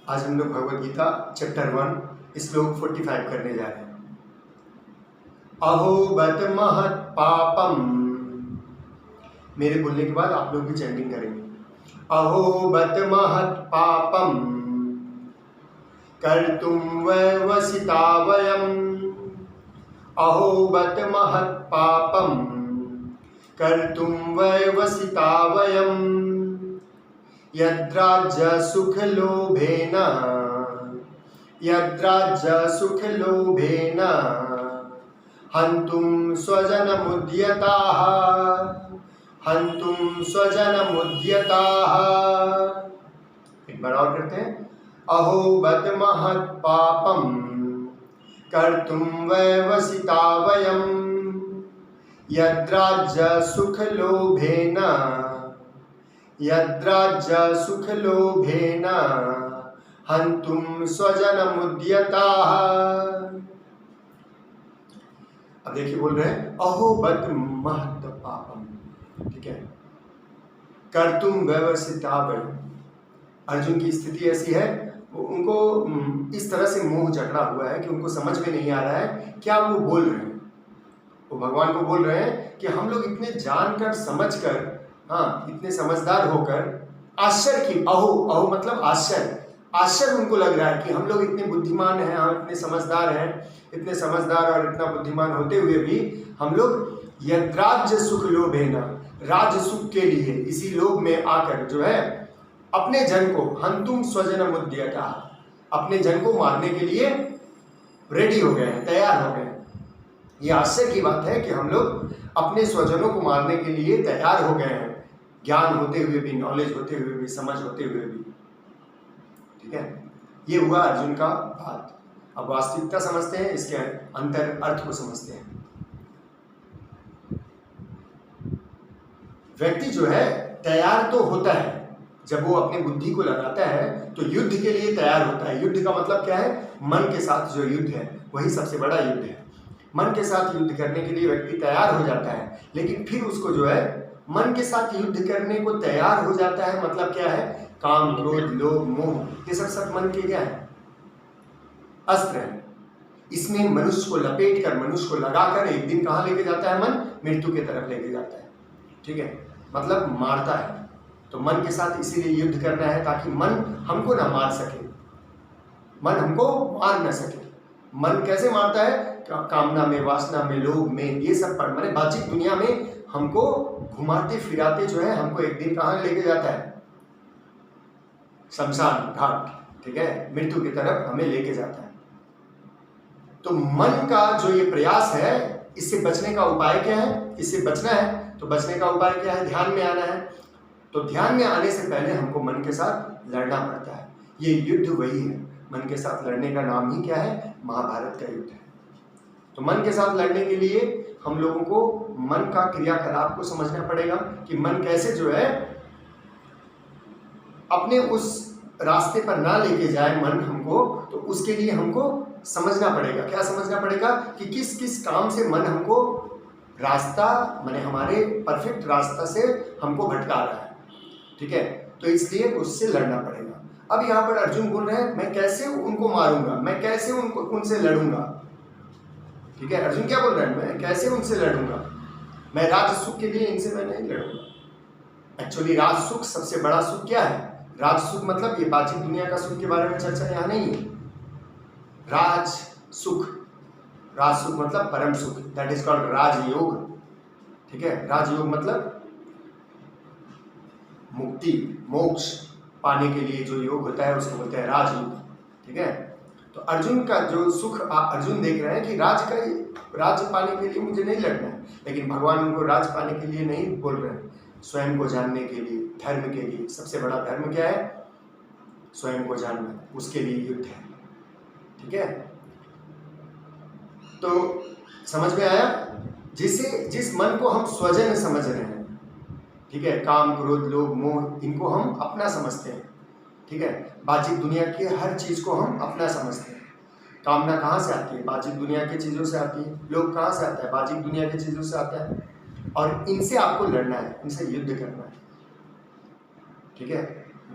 आज हम लोग भगवद गीता चैप्टर 1 श्लोक 45 करने जा रहे हैं। अहो बत महत पापम, मेरे बोलने के बाद आप लोग भी चैंटिंग करेंगे। अहो बत महत पापम कर्तुम वैवसिता वयम, अहो बत महत पापम कर्तुम वैवसिता वयम, यद्राज्य सुख लोभेन, यद्राज्य सुख लोभेन हन्तुं स्वजनमुद्यताः, हन्तुं स्वजनमुद्यताः। एक बार और करते हैं। अहो बत महत् पापम कर्तुं वैवसिता वयम, यद्राज्य सुख लोभेन, यद्राज्य सुख लोभेन हन्तुं स्वजनमुद्यताः। अब देखिए बोल रहे हैं अहो बत महत पापम, ठीक है, कर्तुम व्यवसिता वयम। अर्जुन की स्थिति ऐसी है, उनको इस तरह से मोह जकड़ा हुआ है कि उनको समझ में नहीं आ रहा है क्या वो बोल रहे हैं। वो भगवान को बोल रहे हैं कि हम लोग इतने जानकर समझकर, हाँ, इतने समझदार होकर आश्चर्य की, अहो अहो मतलब आश्चर्य, आश्चर्य उनको लग रहा है कि हम लोग इतने बुद्धिमान हैं, हम इतने समझदार हैं, इतने समझदार और इतना बुद्धिमान होते हुए भी हम लोग यद्राज्य सुख लोभेन, राज्य सुख के लिए इसी लोभ में आकर जो है अपने जन को, हन्तुं स्वजनमुद्यता, अपने जन को मारने के लिए रेडी हो गए हैं, तैयार हो गए हैं। ये आश्चर्य की बात है कि हम लोग अपने स्वजनों को मारने के लिए तैयार हो गए हैं, ज्ञान होते हुए भी, नॉलेज होते हुए भी, समझ होते हुए भी। ठीक है, ये हुआ अर्जुन का बात। अब वास्तविकता समझते हैं, इसके अंतर अर्थ को समझते हैं। व्यक्ति जो है तैयार तो होता है, जब वो अपनी बुद्धि को लगाता है तो युद्ध के लिए तैयार होता है। युद्ध का मतलब क्या है? मन के साथ जो युद्ध है वही सबसे बड़ा युद्ध है। मन के साथ युद्ध करने के लिए व्यक्ति तैयार हो जाता है, लेकिन फिर उसको जो है मन के साथ युद्ध करने को तैयार हो जाता है, मतलब क्या है? काम, क्रोध, लोभ, मोह, ये सब मन के क्या है? अस्त्र है। इसमें मनुष्य को लपेट कर, मनुष्य को लगाकर एक दिन कहाँ लेके जाता है? मन मृत्यु की तरफ लेके जाता है। ठीक है, मतलब मारता है। तो मन के साथ इसीलिए युद्ध करना है ताकि मन हमको ना मार सके, मन हमको मार न सके। मन कैसे मारता है? कामना में, वासना में, लोभ में, ये सब पर, माने बाहरी दुनिया में हमको घुमाते फिराते जो है हमको एक दिन कहाँ लेके जाता है? शमशान घाट, ठीक है, मृत्यु की तरफ हमें लेके जाता है। तो मन का जो ये प्रयास है, इससे बचने का उपाय क्या है? इससे बचना है तो बचने का उपाय क्या है? ध्यान में आना है। तो ध्यान में आने से पहले हमको मन के साथ लड़ना पड़ता है। ये युद्ध वही है, मन के साथ लड़ने का नाम ही क्या है? महाभारत का युद्ध है। तो मन के साथ लड़ने के लिए हम लोगों को मन का क्रियाकलाप को समझना पड़ेगा कि मन कैसे जो है अपने उस रास्ते पर ना लेके जाए मन हमको। तो उसके लिए हमको समझना पड़ेगा। क्या समझना पड़ेगा? कि किस किस काम से मन हमको रास्ता, माने हमारे परफेक्ट रास्ता से हमको भटका रहा है। ठीक है, तो इसलिए उससे लड़ना पड़ेगा। अब यहाँ पर अर्जुन बोल रहे हैं मैं कैसे उनको मारूंगा, मैं कैसे उनसे लड़ूंगा। ठीक है, अर्जुन क्या बोल रहे हैं? मैं कैसे उनसे लड़ूंगा, मैं राज सुख के लिए इनसे मैं नहीं लड़ूंगा। एक्चुअली राज सुख सबसे बड़ा सुख क्या है? राज सुख मतलब ये बाहरी दुनिया का सुख के बारे में चर्चा यहाँ नहीं है। राज सुख, राज सुख मतलब परम सुख, दैट इज कॉल्ड राजयोग। ठीक है, राजयोग मतलब मुक्ति, मोक्ष पाने के लिए जो योग होता है उसको बोलते हैं राजयोग। ठीक है, तो अर्जुन का जो सुख अर्जुन देख रहे हैं कि राज्य पाने के लिए मुझे नहीं लड़ना है, लेकिन भगवान उनको राज पाने के लिए नहीं बोल रहे हैं, स्वयं को जानने के लिए, धर्म के लिए। सबसे बड़ा धर्म क्या है? स्वयं को जानना, उसके लिए युद्ध है। ठीक है, तो समझ में आया? जिस मन को हम स्वजन समझ रहे हैं, ठीक है, काम, क्रोध, लोभ, मोह, इनको हम अपना समझते हैं। ठीक है, बाहरी दुनिया की हर चीज को हम अपना समझते हैं। कामना कहाँ से आती है? बाहरी दुनिया की चीजों से आती है। लोभ कहाँ से आता है? बाहरी दुनिया की चीजों से आता है। और इनसे आपको लड़ना है, इनसे युद्ध करना है। ठीक है,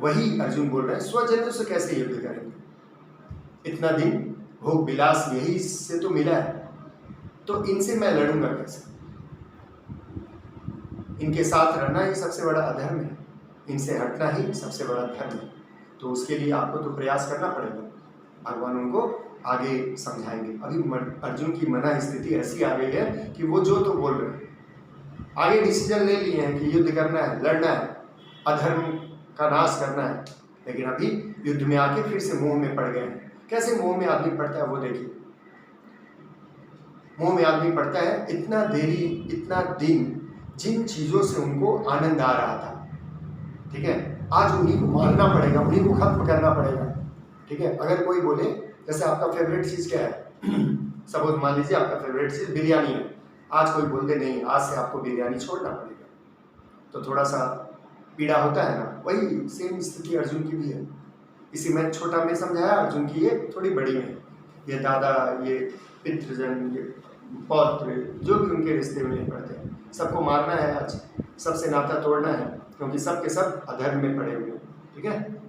वही अर्जुन बोल रहे हैं स्वजनों से कैसे युद्ध करेंगे, इतना दिन भोग विलास यही से तो मिला है, तो इनसे मैं लड़ूंगा कैसे, इनके साथ रहना ही सबसे बड़ा अधर्म है, इनसे हटना ही सबसे बड़ा धर्म है। तो उसके लिए आपको तो प्रयास करना पड़ेगा। भगवान उनको आगे समझाएंगे। अभी अर्जुन की मना स्थिति ऐसी आ गई है कि वो जो तो बोल रहे हैं, आगे डिसीजन ले लिए हैं कि युद्ध करना है, लड़ना है, अधर्म का नाश करना है, लेकिन अभी युद्ध में आके फिर से मोह में पड़ गए हैं। कैसे मोह में आदमी पड़ता है वो देखिए। मोह में आदमी पड़ता है इतना देरी, इतना दिन जिन चीजों से उनको आनंद आ रहा था, ठीक है, आज उन्हीं को मारना पड़ेगा, उन्हीं को खत्म करना पड़ेगा। ठीक है, अगर कोई बोले जैसे आपका फेवरेट चीज क्या है, सपोज मान लीजिए आपका फेवरेट चीज बिरयानी है, आज कोई बोल दे नहीं आज से आपको बिरयानी छोड़ना पड़ेगा, तो थोड़ा सा पीड़ा होता है ना। वही सेम स्थिति अर्जुन की भी है। इसी में छोटा में समझाया, अर्जुन की ये थोड़ी बड़ी में, ये दादा, ये पितृजन, ये पौत्र, जो भी उनके रिश्ते में पड़ते हैं, सबको मारना है आज, सबसे नाता तोड़ना है, क्योंकि सब के सब अधर्म में पड़े हुए हैं। ठीक है।